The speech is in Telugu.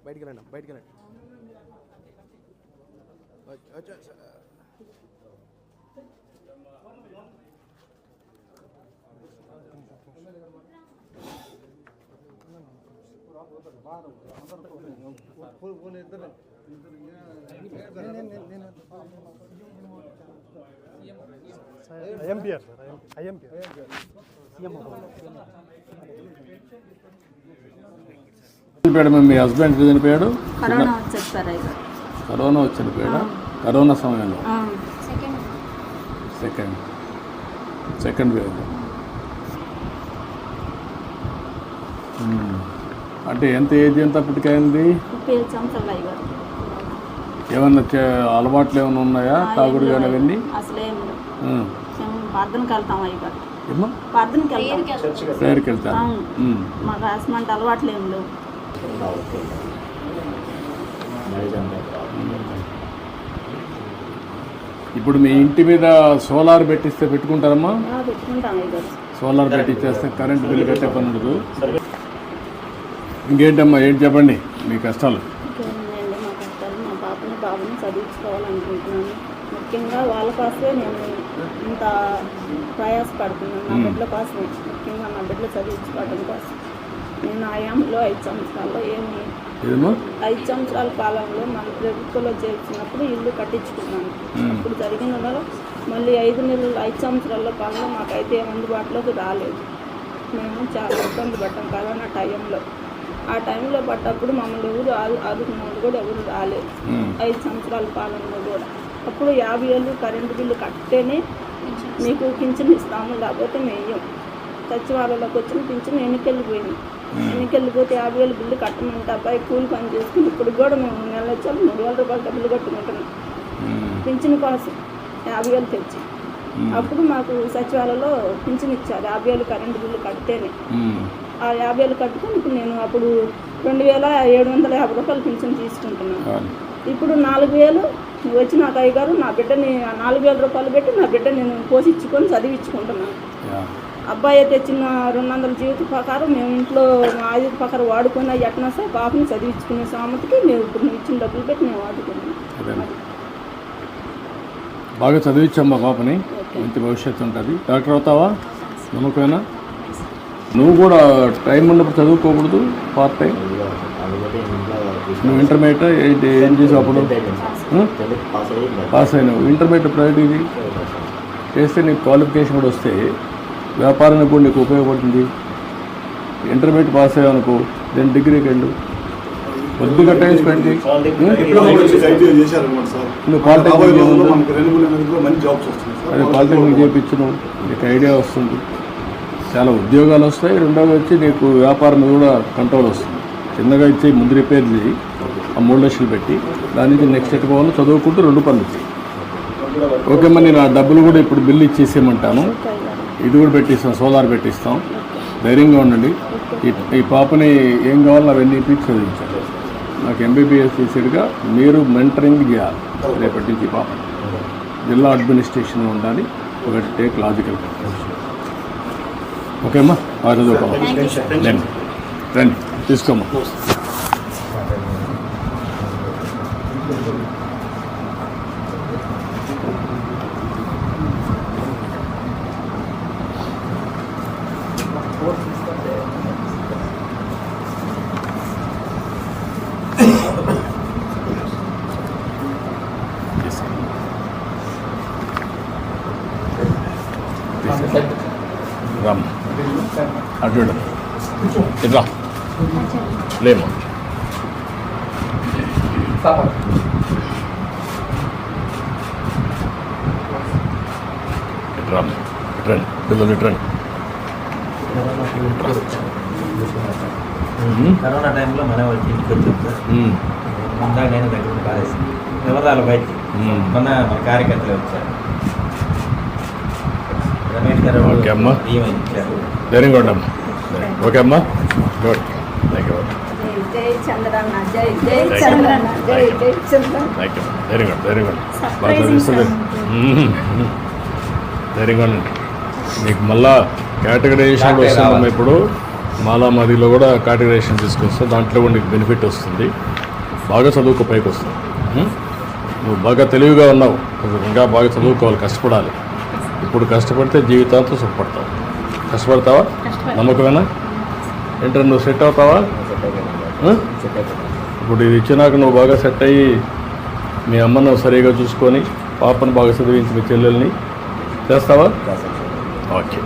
బయటికి వెళ్ళండి మీ హస్బెండ్ చనిపోయాడు? కరోనా వచ్చి చనిపోయాడా? కరోనా సమయంలో సెకండ్ వేవ్. అంటే ఎంత ఏజ్ ఎంత అప్పటికైంది? ఏమన్నా అలవాట్లు ఏమైనా ఉన్నాయా? తాగుడు కానీ అవన్నీ? ప్రేయర్కి వెళ్తాను. అలవాట్లు ఏమి లేవు. ఇప్పుడు మీ ఇంటి మీద సోలార్ పెట్టిస్తే పెట్టుకుంటారమ్మా? సోలార్ పెట్టిచ్చేస్తే కరెంట్ బిల్లు కట్టే పని ఉండదు. ఇంకేంటమ్మా, ఏంటి చెప్పండి మీ కష్టాలు? మా బాబుని చదివించుకోవాలనుకుంటున్నాను. ముఖ్యంగా వాళ్ళ కోసమే నేను ఇంత ప్రయాసపడుతున్నాను. నా బిడ్డల కోసమే, ముఖ్యంగా నా బిడ్డలు చదివించుకోవడం కోసం. నేను ఆయాంలో 5 సంవత్సరాల్లో 5 సంవత్సరాల కాలంలో మన ప్రభుత్వంలో చేర్చినప్పుడు ఇల్లు కట్టించుకున్నాను. అప్పుడు జరిగిన మళ్ళీ 5 సంవత్సరాల కాలంలో మాకైతే అందుబాటులోకి రాలేదు. మేము చాలా ఇబ్బంది పడ్డాం కరోనా టైంలో. ఆ టైంలో పడ్డప్పుడు మమ్మల్ని ఎవరు ఆదుకున్నప్పుడు కూడా ఎవరు రాలేదు. 5 సంవత్సరాల పాలనలో కూడా. అప్పుడు 50,000 కరెంటు బిల్లు కట్టేనే మీకు పింఛన్ ఇస్తాము, లేకపోతే మేయం. సచివాలయంలోకి వచ్చిన పింఛన్ ఎన్నికెళ్ళిపోయింది. ఎన్నికెళ్ళిపోతే 50,000 బిల్లు కట్టమంటే అబ్బాయి కూలి పని చేసుకుని ఇప్పుడు కూడా మేము నెల వచ్చాము 3,000 రూపాయలు డబ్బులు కట్టుకుంటున్నాం పింఛన్ కోసం 50,000 తెచ్చి. అప్పుడు మాకు సచివాలయంలో పింఛన్ ఇచ్చారు 50,000 కరెంటు బిల్లు కడితేనే. ఆ 50,000 కట్టుకుని ఇప్పుడు నేను అప్పుడు 2,750 రూపాయలు పింఛన్ తీసుకుంటున్నాను. ఇప్పుడు 4,000 వచ్చి నాకు అయ్యగారు నా బిడ్డని 4,000 రూపాయలు పెట్టి నా బిడ్డ నేను పోషించుకొని చదివించుకుంటున్నాను. అబ్బాయి తెచ్చిన 200 జీవిత ప్రకారం మేము ఇంట్లో ఆయుధ ప్రకారం వాడుకున్న ఎట్నా సార్ పాపని చదివించుకునే సామతికి మేము ఇప్పుడు నువ్వు ఇచ్చిన డబ్బులు పెట్టి మేము వాడుకున్నాం. బాగా చదివించమ్మా పాపని, మంచి భవిష్యత్తు ఉంటుంది. డాక్టర్ అవుతావా? నమ్మకమేనా? నువ్వు కూడా టైం ఉన్నప్పుడు చదువుకోకూడదు. పార్ట్ టైం నువ్వు ఇంటర్మీడియట్ ఏం చేసావు? అప్పుడు పాస్ అయినావు. ఇంటర్మీడియట్ ప్రైవేట్ ఇది చేస్తే నీకు క్వాలిఫికేషన్ కూడా వస్తే వ్యాపారానికి కూడా నీకు ఉపయోగపడుతుంది. ఇంటర్మీడియట్ పాస్ అయ్యావనుకో, దెన్ డిగ్రీకి వెళ్ళు. కొద్దిగా టైం స్పెండ్ చేయి. నువ్వు పాలిటెక్నిక్ అదే పాలిటెక్నిక్ చేయించు, నీకు ఐడియా వస్తుంది, చాలా ఉద్యోగాలు వస్తాయి. రెండోది వచ్చి నీకు వ్యాపారం మీద కూడా కంట్రోల్ వస్తుంది. చిన్నగా ఇచ్చి ముందు రిపేర్ చేయి, ఆ 3 లక్షలు పెట్టి దాని నుంచి నెక్స్ట్ ఎట్టుకోవాలి. చదువుకుంటూ 2 పనులు ఇచ్చాయి. ఓకే అమ్మా, నేను ఆ డబ్బులు కూడా ఇప్పుడు బిల్లు ఇచ్చేసేయమంటాను. ఇది కూడా పెట్టిస్తాం, సోలార్ పెట్టిస్తాం. ధైర్యంగా ఉండండి. ఈ పాపని ఏం కావాలో అవన్నీ ఇప్పించి చదివించాలి. నాకు MBBS చేసేట్టుగా మీరు మెంటరింగ్ చేయాలి. రేపటి నుంచి పాప జిల్లా అడ్మినిస్ట్రేషన్ ఉండాలి. ఒకటి టేక్ లాజికల్. ఓకే అమ్మా, చదువుకోమ్మా. రండి తీసుకోమ్మా. రామ్ అటు ఇట్లా లేమా రామ్ రండి పిల్లలు రండి. కరోనా టైంలో మన వాళ్ళకి ఇంటికి వచ్చాం సార్. ముందాక నేను దగ్గర కాలేసింది వివరాలు బయటికి మన కార్యకర్తలు వచ్చారు. రమేష్ గారు ఓకే అమ్మా, వెరీ గుడ్ అమ్మా. ఓకే అమ్మా, good. Thank you. Very good, very good. బాగా చదివిస్తుంది. వెరీ గుడ్ అండి. మీకు మళ్ళా కేటగరైజేషన్ వస్తుందమ్మా. ఇప్పుడు మాలామాదిలో కూడా కేటగరైజేషన్ తీసుకొస్తే దాంట్లో కూడా నీకు బెనిఫిట్ వస్తుంది. బాగా చదువుకో పైకి వస్తావు. నువ్వు బాగా తెలివిగా ఉన్నావు, ఇంకా బాగా చదువుకోవాలి, కష్టపడాలి. ఇప్పుడు కష్టపడితే జీవితాంతం సుఖపడతావు. కష్టపడతావా? నమ్మకమేనా? ఏంటంటే నువ్వు సెట్ అవుతావా? ఇప్పుడు ఇది ఇచ్చినాక నువ్వు బాగా సెట్ అయ్యి మీ అమ్మను సరిగా చూసుకొని పాపను బాగా చదివించి మీ చెల్లెల్ని చేస్తావా? ఓకే.